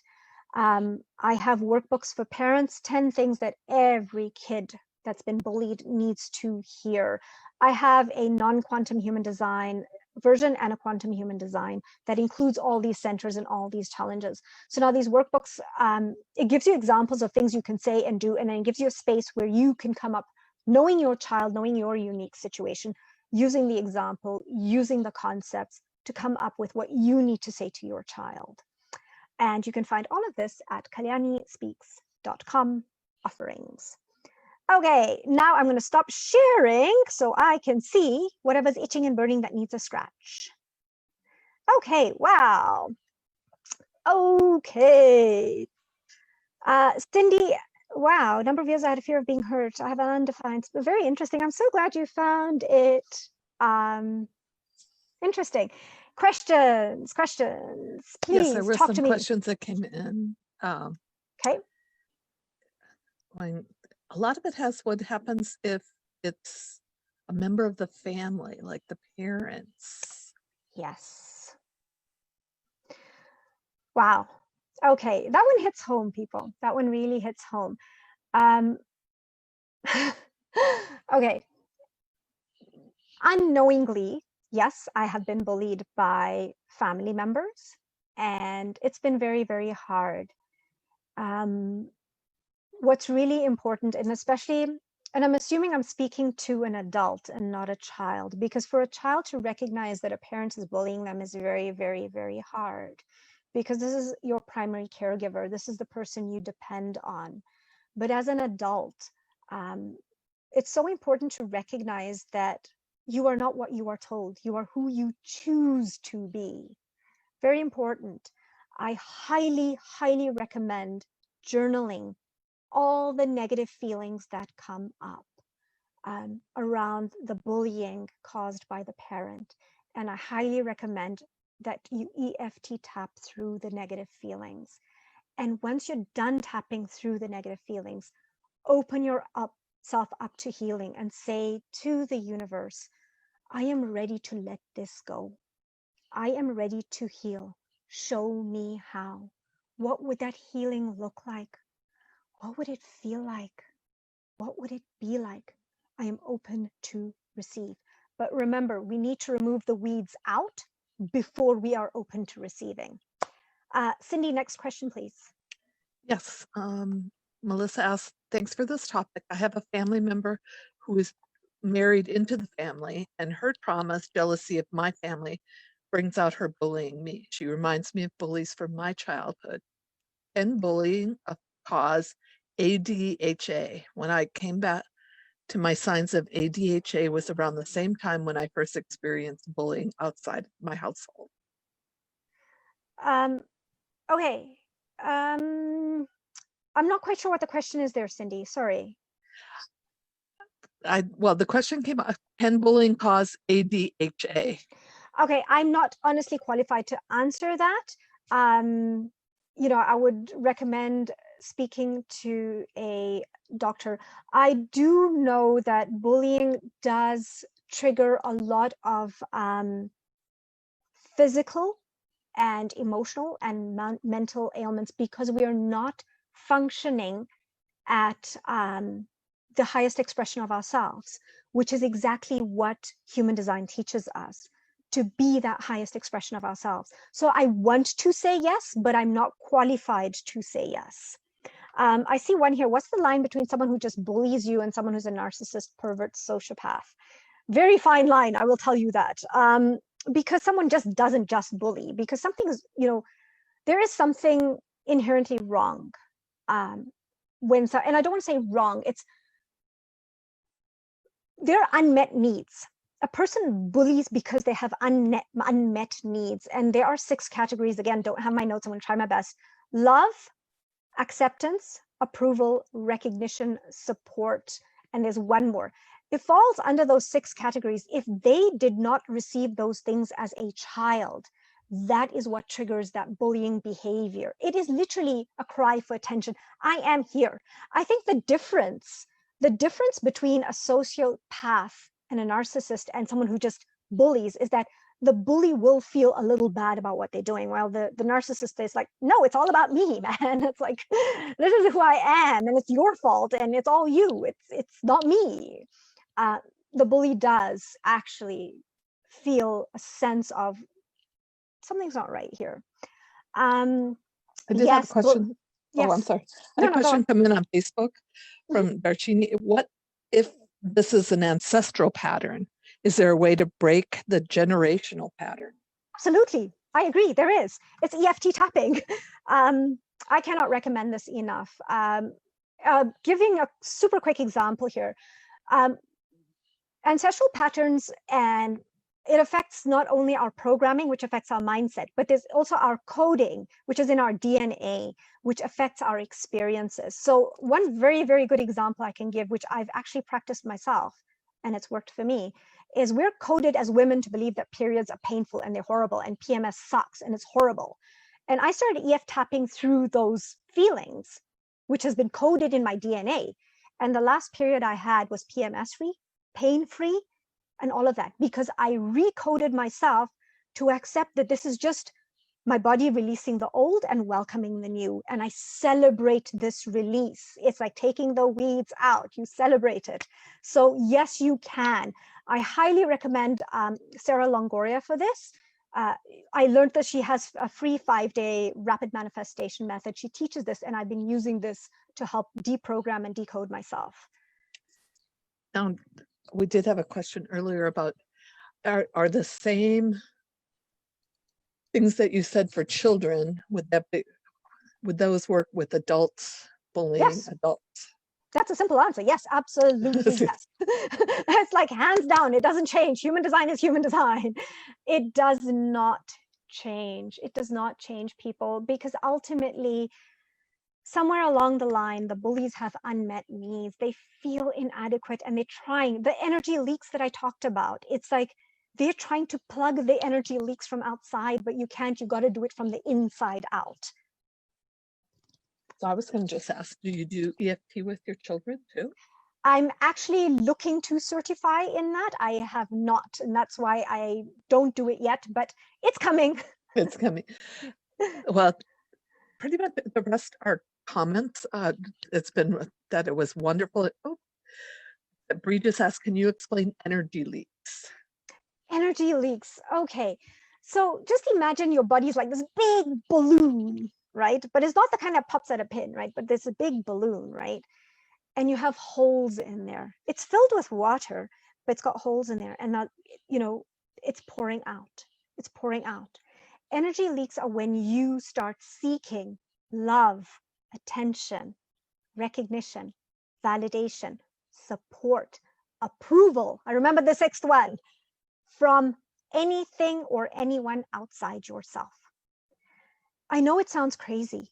I have workbooks for parents, 10 things that every kid that's been bullied needs to hear. I have a non-quantum human design version and a quantum human design that includes all these centers and all these challenges. So now these workbooks, it gives you examples of things you can say and do, and then it gives you a space where you can come up, knowing your child, knowing your unique situation, using the example, using the concepts to come up with what you need to say to your child. And you can find all of this at kalyanispeaks.com offerings. Okay, now I'm going to stop sharing so I can see whatever's itching and burning that needs a scratch. Okay, wow. Okay. Cindy, wow, number of years I had a fear of being hurt. I have an undefined, very interesting. I'm so glad you found it interesting. Questions, please. Yes, there were talk some to me. questions that came in. Okay. When a lot of it has what happens if it's a member of the family, like the parents. Yes. Wow. Okay, that one hits home, people. That one really hits home. Okay. Unknowingly, yes, I have been bullied by family members, and it's been very, very hard. What's really important, and especially, and I'm assuming I'm speaking to an adult and not a child, because for a child to recognize that a parent is bullying them is very, very, very hard, because this is your primary caregiver. This is the person you depend on. But as an adult, it's so important to recognize that you are not what you are told. You are who you choose to be. Very important. I highly, highly recommend journaling all the negative feelings that come up around the bullying caused by the parent. And I highly recommend that you EFT tap through the negative feelings. And once you're done tapping through the negative feelings, open yourself up to healing and say to the universe, I am ready to let this go. I am ready to heal. Show me how. What would that healing look like? What would it feel like? What would it be like? I am open to receive. But remember, we need to remove the weeds out before we are open to receiving. Cindy, next question, please. Yes. Melissa asked, thanks for this topic. I have a family member who is married into the family, and her traumas, jealousy of my family brings out her bullying me. She reminds me of bullies from my childhood. Can bullying cause ADHA? When I came back to my signs of ADHA was around the same time when I first experienced bullying outside my household. Okay. I'm not quite sure what the question is there, Cindy. Sorry. Well, the question came up, can bullying cause ADHA? Okay, I'm not honestly qualified to answer that. You know, I would recommend speaking to a doctor. I do know that bullying does trigger a lot of physical and emotional and mental ailments because we are not functioning at the highest expression of ourselves, which is exactly what human design teaches us, to be that highest expression of ourselves. So I want to say yes, but I'm not qualified to say yes. I see one here. What's the line between someone who just bullies you and someone who's a narcissist, pervert, sociopath? Very fine line, I will tell you that. Because someone just doesn't just bully, because something is, you know, there is something inherently wrong. And I don't want to say wrong, it's there are unmet needs. A person bullies because they have unmet needs. And there are 6 categories. Again, don't have my notes. I'm going to try my best. Love, acceptance, approval, recognition, support. And there's one more. It falls under those 6 categories. If they did not receive those things as a child, that is what triggers that bullying behavior. It is literally a cry for attention. I am here. I think the difference between a sociopath and a narcissist and someone who just bullies is that the bully will feel a little bad about what they're doing, while the narcissist is like, no, it's all about me, man. It's like, this is who I am, and it's your fault, and it's all you. It's not me. The bully does actually feel a sense of something's not right here. I did have a question. Yes. Oh, I'm sorry. I had a question come in on Facebook from Darchini. What if this is an ancestral pattern? Is there a way to break the generational pattern? Absolutely. I agree. There is. It's EFT tapping. I cannot recommend this enough. Giving a super quick example here. Ancestral patterns, and it affects not only our programming, which affects our mindset, but there's also our coding, which is in our DNA, which affects our experiences. So one very, very good example I can give, which I've actually practiced myself, and it's worked for me, is we're coded as women to believe that periods are painful and they're horrible, and PMS sucks and it's horrible. And I started EF tapping through those feelings, which has been coded in my DNA. And the last period I had was PMS-free, pain-free, and all of that, because I recoded myself to accept that this is just my body releasing the old and welcoming the new. And I celebrate this release. It's like taking the weeds out. You celebrate it. So yes, you can. I highly recommend Sarah Longoria for this. I learned that she has a free 5-day rapid manifestation method. She teaches this, and I've been using this to help deprogram and decode myself. Now, we did have a question earlier about, are the same things that you said for children, would those work with adults bullying Yes. adults? That's a simple answer. Yes, absolutely yes. It's like hands down, it doesn't change. Human design is human design. It does not change. It does not change people, because ultimately, somewhere along the line, the bullies have unmet needs. They feel inadequate and they're trying. The energy leaks that I talked about, it's like they're trying to plug the energy leaks from outside, but you can't. You got to do it from the inside out. So I was going to just ask, do you do EFT with your children too? I'm actually looking to certify in that. I have not, and that's why I don't do it yet, but it's coming. It's coming. Well, pretty much the rest are comments. It's been that it was wonderful. Oh, Bree just asked, can you explain energy leaks? Energy leaks. Okay. So just imagine your body's like this big balloon, right? But it's not the kind that pops at a pin, right? But there's a big balloon, right? And you have holes in there. It's filled with water, but it's got holes in there. And that, it's pouring out. It's pouring out. Energy leaks are when you start seeking love, attention, recognition, validation, support, approval. I remember the sixth one, from anything or anyone outside yourself. I know it sounds crazy,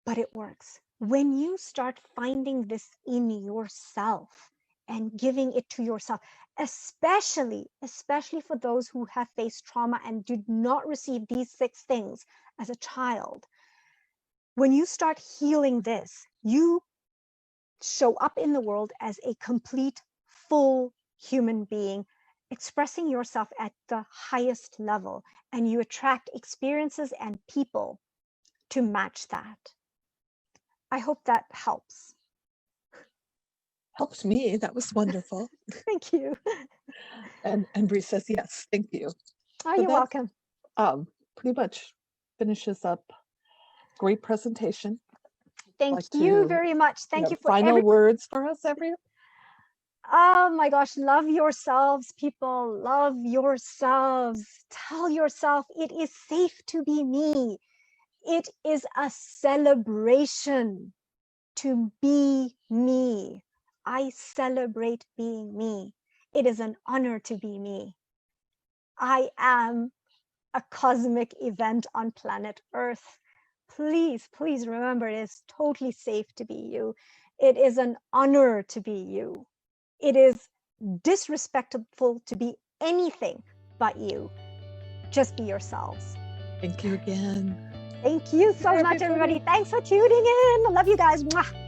but it works. When you start finding this in yourself and giving it to yourself, especially for those who have faced trauma and did not receive these 6 things as a child, when you start healing this, you show up in the world as a complete, full human being, expressing yourself at the highest level, and you attract experiences and people to match that. I hope that helps. Helped me. That was wonderful. Thank you. And Bree says, yes, thank you. Oh, So you're welcome. Pretty much finishes up. Great presentation. Thank Like you to very much. Thank you for final words for us, everyone. Oh my gosh, love yourselves, people. Love yourselves. Tell yourself it is safe to be me. It is a celebration to be me. I celebrate being me. It is an honor to be me. I am a cosmic event on planet Earth. Please, please remember, it is totally safe to be you. It is an honor to be you. It is disrespectful to be anything but you. Just be yourselves. Thank you again. Thank you so much, everybody. Thanks for tuning in. I love you guys. Mwah.